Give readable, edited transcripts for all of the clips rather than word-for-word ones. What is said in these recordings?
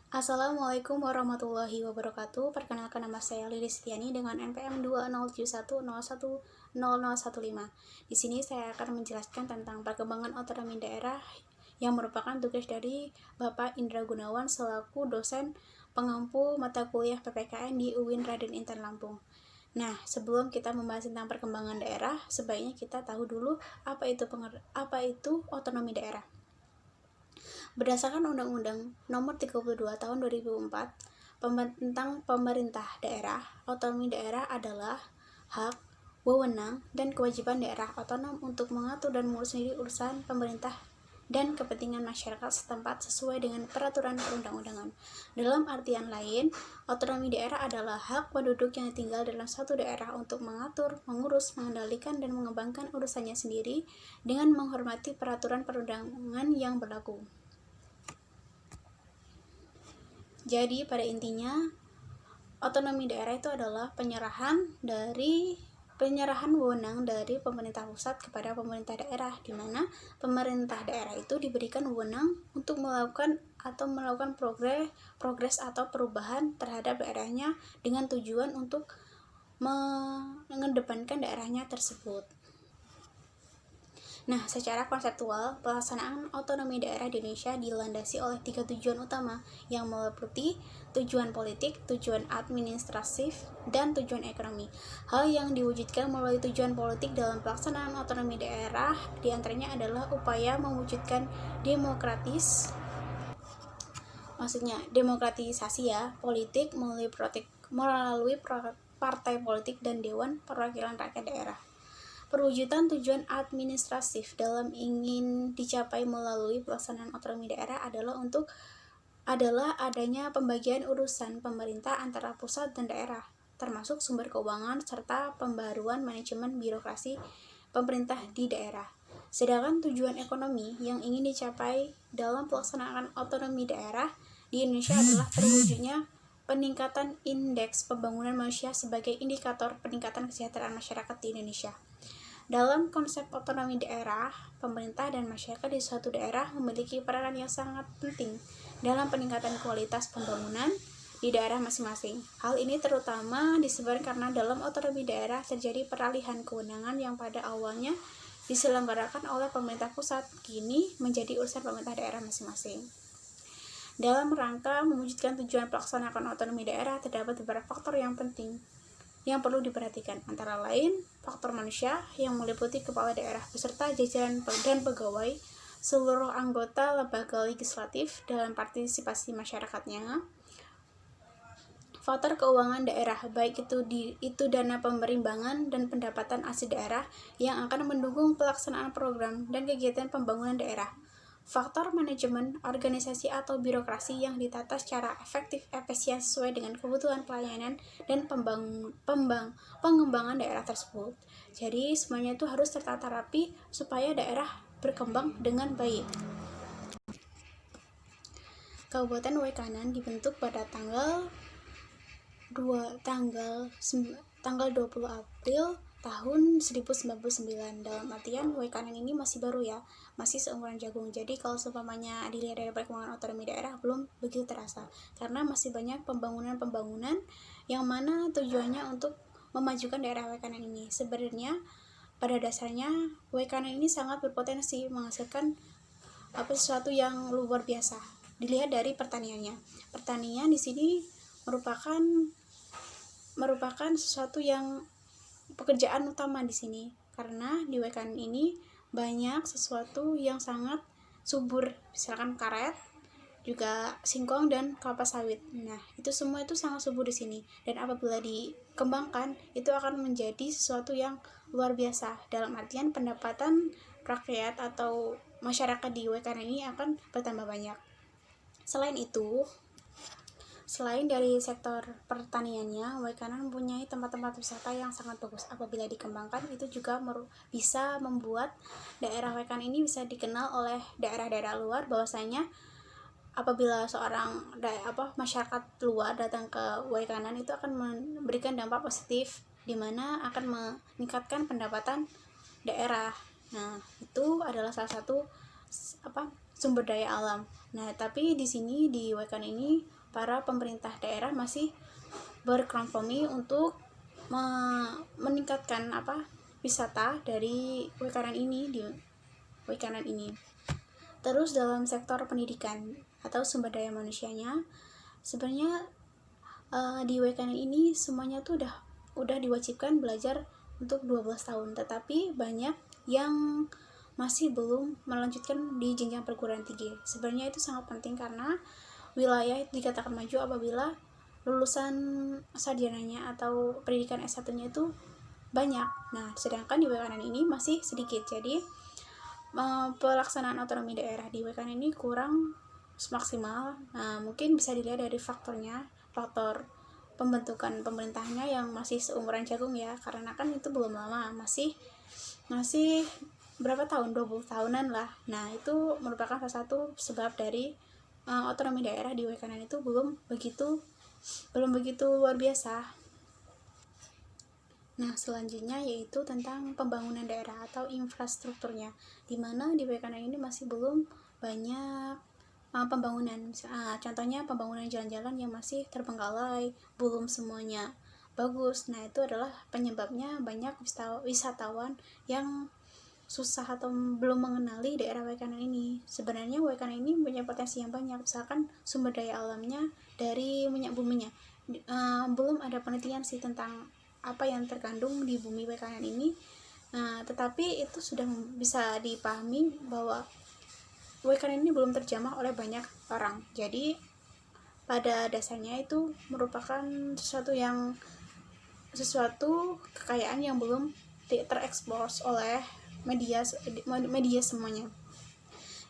Assalamualaikum warahmatullahi wabarakatuh. Perkenalkan, nama saya Lilis Setiani dengan NPM 207101015. Di sini saya akan menjelaskan tentang perkembangan otonomi daerah yang merupakan tugas dari Bapak Indra Gunawan selaku dosen pengampu mata kuliah PPKN di UIN Raden Intan Lampung. Nah, sebelum kita membahas tentang perkembangan daerah, sebaiknya kita tahu dulu apa itu otonomi daerah. Berdasarkan Undang-Undang Nomor 32 Tahun 2004 tentang pemerintah daerah, otonomi daerah adalah hak, wewenang, dan kewajiban daerah otonom untuk mengatur dan mengurus sendiri urusan pemerintah dan kepentingan masyarakat setempat sesuai dengan peraturan perundang-undangan. Dalam artian lain, otonomi daerah adalah hak penduduk yang tinggal dalam suatu daerah untuk mengatur, mengurus, mengendalikan, dan mengembangkan urusannya sendiri dengan menghormati peraturan perundangan yang berlaku. Jadi pada intinya, otonomi daerah itu adalah penyerahan wewenang dari pemerintah pusat kepada pemerintah daerah, di mana pemerintah daerah itu diberikan wewenang untuk melakukan progres atau perubahan terhadap daerahnya dengan tujuan untuk mengedepankan daerahnya tersebut. Nah, secara konseptual, pelaksanaan otonomi daerah di Indonesia dilandasi oleh 3 tujuan utama yang meliputi tujuan politik, tujuan administratif, dan tujuan ekonomi. Hal yang diwujudkan melalui tujuan politik dalam pelaksanaan otonomi daerah diantaranya adalah upaya mewujudkan demokratisasi politik melalui partai politik dan Dewan Perwakilan Rakyat Daerah. Perwujudan tujuan administratif dalam ingin dicapai melalui pelaksanaan otonomi daerah adalah adanya pembagian urusan pemerintah antara pusat dan daerah, termasuk sumber keuangan serta pembaruan manajemen birokrasi pemerintah di daerah. Sedangkan tujuan ekonomi yang ingin dicapai dalam pelaksanaan otonomi daerah di Indonesia adalah terwujudnya peningkatan indeks pembangunan manusia sebagai indikator peningkatan kesejahteraan masyarakat di Indonesia. Dalam konsep otonomi daerah, pemerintah dan masyarakat di suatu daerah memiliki peranan yang sangat penting dalam peningkatan kualitas pembangunan di daerah masing-masing. Hal ini terutama disebabkan karena dalam otonomi daerah terjadi peralihan kewenangan yang pada awalnya diselenggarakan oleh pemerintah pusat, kini menjadi urusan pemerintah daerah masing-masing. Dalam rangka mewujudkan tujuan pelaksanaan otonomi daerah, terdapat beberapa faktor yang penting yang perlu diperhatikan, antara lain faktor manusia yang meliputi kepala daerah beserta jajaran dan pegawai, seluruh anggota lembaga legislatif dalam partisipasi masyarakatnya, faktor keuangan daerah, baik itu dana pemerimbangan dan pendapatan asli daerah yang akan mendukung pelaksanaan program dan kegiatan pembangunan daerah, faktor manajemen, organisasi atau birokrasi yang ditata secara efektif, efisien sesuai dengan kebutuhan pelayanan dan pengembangan daerah tersebut. Jadi semuanya itu harus tertata rapi supaya daerah berkembang dengan baik. Kabupaten Waikanan dibentuk pada tanggal 20 April tahun 1999. Dalam artian Waikanan ini masih baru ya, masih seumuran jagung. Jadi kalau seumpamanya dilihat dari perkembangan otonomi daerah belum begitu terasa, karena masih banyak pembangunan yang mana tujuannya untuk memajukan daerah Waikanan ini. Sebenarnya pada dasarnya Waikanan ini sangat berpotensi menghasilkan sesuatu yang luar biasa. Dilihat dari pertaniannya. Pertanian di sini merupakan sesuatu yang pekerjaan utama di sini, karena di Waikanan ini banyak sesuatu yang sangat subur, misalkan karet, juga singkong dan kelapa sawit. Nah, itu semua itu sangat subur di sini, dan apabila dikembangkan itu akan menjadi sesuatu yang luar biasa. Dalam artian pendapatan rakyat atau masyarakat di Waikanan ini akan bertambah banyak. Selain dari sektor pertaniannya, Waikanan mempunyai tempat-tempat wisata yang sangat bagus. Apabila dikembangkan, itu juga bisa membuat daerah Waikanan ini bisa dikenal oleh daerah-daerah luar, bahwasanya apabila masyarakat luar datang ke Waikanan itu akan memberikan dampak positif, di mana akan meningkatkan pendapatan daerah. Nah, itu adalah salah satu sumber daya alam. Nah, tapi di sini di Waikanan ini para pemerintah daerah masih berkompromi untuk meningkatkan wisata dari Wekanan ini. Terus dalam sektor pendidikan atau sumber daya manusianya, sebenarnya di Wekanan ini semuanya tuh udah diwajibkan belajar untuk 12 tahun, tetapi banyak yang masih belum melanjutkan di jenjang perguruan tinggi. Sebenarnya itu sangat penting karena wilayah itu dikatakan maju apabila lulusan sarjananya atau pendidikan S1-nya itu banyak. Nah, sedangkan di Wekanan ini masih sedikit. Jadi, pelaksanaan otonomi daerah di Wekanan ini kurang maksimal. Nah, mungkin bisa dilihat dari faktor pembentukan pemerintahnya yang masih seumuran jagung ya, karena kan itu belum lama, masih berapa tahun, 20 tahunan lah. Nah, itu merupakan salah satu sebab dari otonomi daerah di Wekanan itu belum begitu luar biasa. Nah, selanjutnya yaitu tentang pembangunan daerah atau infrastrukturnya, di mana di Wekanan ini masih belum banyak pembangunan. Contohnya pembangunan jalan-jalan yang masih terbengkalai, belum semuanya bagus. Nah, itu adalah penyebabnya banyak wisatawan yang susah atau belum mengenali daerah Wekanan ini. Sebenarnya Wekanan ini punya potensi yang banyak, misalkan sumber daya alamnya dari minyak buminya. Belum ada penelitian sih tentang apa yang terkandung di bumi Wekanan ini. Tetapi itu sudah bisa dipahami bahwa Wekanan ini belum terjamah oleh banyak orang. Jadi pada dasarnya itu merupakan sesuatu kekayaan yang belum terekspos oleh media semuanya.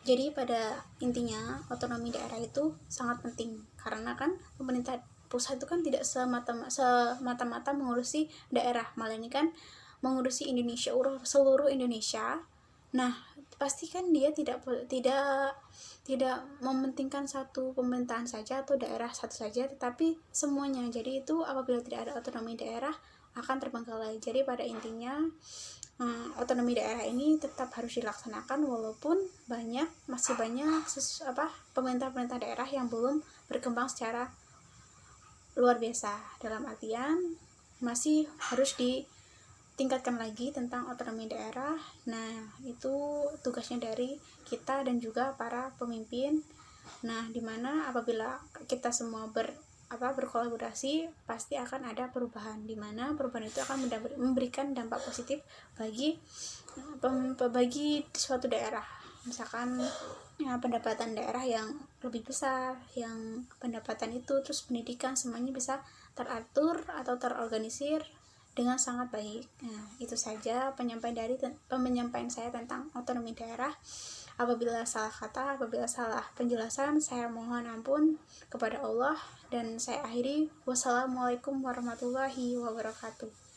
Jadi pada intinya otonomi daerah itu sangat penting karena kan pemerintah pusat itu kan tidak semata-mata mengurusi daerah, malah ini kan mengurusi seluruh Indonesia. Nah, pasti kan dia tidak mementingkan satu pemerintahan saja atau daerah satu saja, tetapi semuanya. Jadi itu apabila tidak ada otonomi daerah akan terbengkalai. Jadi pada intinya otonomi daerah ini tetap harus dilaksanakan walaupun masih banyak pemerintah daerah yang belum berkembang secara luar biasa, dalam artian masih harus ditingkatkan lagi tentang otonomi daerah. Nah, itu tugasnya dari kita dan juga para pemimpin. Nah, dimana apabila kita semua berkolaborasi pasti akan ada perubahan, dimana perubahan itu akan memberikan dampak positif bagi suatu daerah. Misalkan pendapatan daerah yang lebih besar, yang pendapatan itu terus pendidikan semuanya bisa teratur atau terorganisir dengan sangat baik. Nah, itu saja penyampaian saya tentang otonomi daerah. Apabila salah kata, apabila salah penjelasan, saya mohon ampun kepada Allah dan saya akhiri. Wassalamualaikum warahmatullahi wabarakatuh.